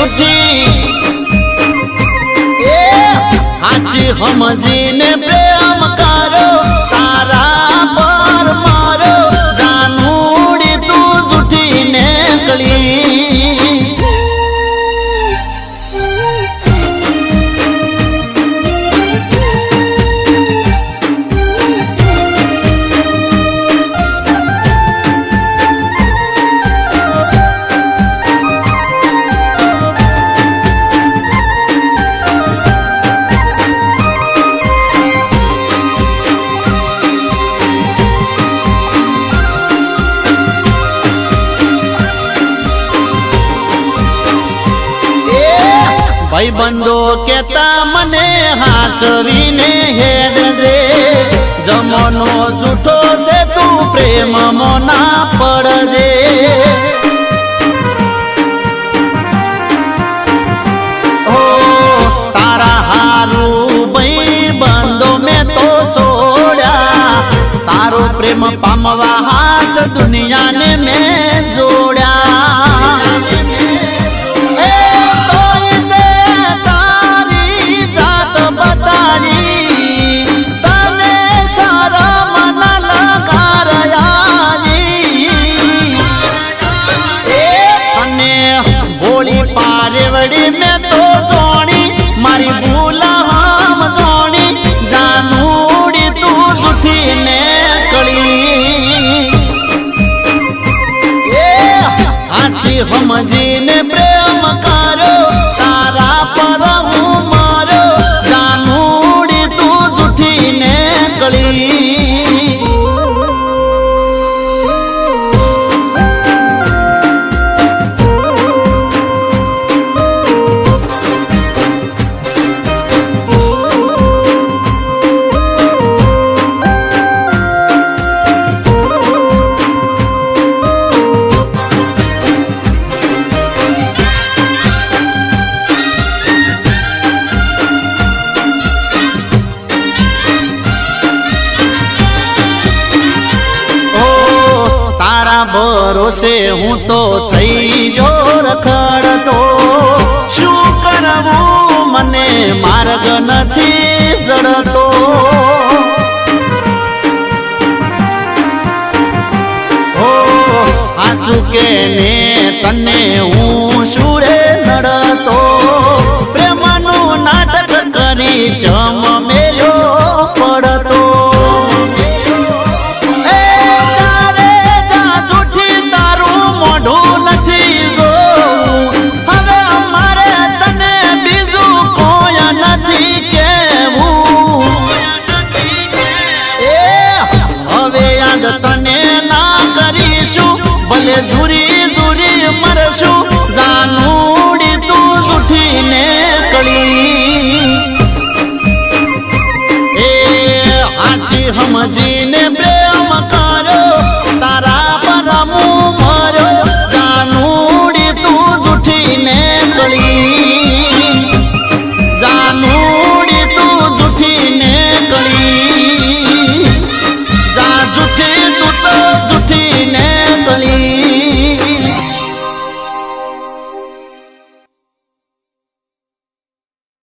જૂઠી એ હાચી સમજીને પ્રેમ કરો તારા પર મારો જાનુડી તું જૂઠી ને કળી ભાઈબંધો કેતા મને હાચવીને હેડ દે જમનો જૂઠો છે તું પ્રેમ મોના પડજે ઓ તારા હારું ભાઈબંધો મેં તો છોડ્યા તારો પ્રેમ પામવા હાથ દુનિયાને મેં જોડ્યા પારેવડી મેં તો જોણી મારી ભૂલ હમ જોણી જાનુડી તું જૂઠી ને કળી એ હાચી સમજીને પ્રેમ કરો તારા પર હું મારો જાનુડી તું જૂઠી ને કળી ભરોસે હું તો થઈ ગયો રખડતો શું કરવું મને માર્ગ નથી જડતો હો હાચું કે ને તને હું સુરે નડતો પ્રેમનું નાટક કરી જમ મેલ્યો પડતો તને ના કરીશું ભલે ઝુરી ઝુરી મરશું જાનુડી તું જૂઠી ને કળી એ હાચી સમજીને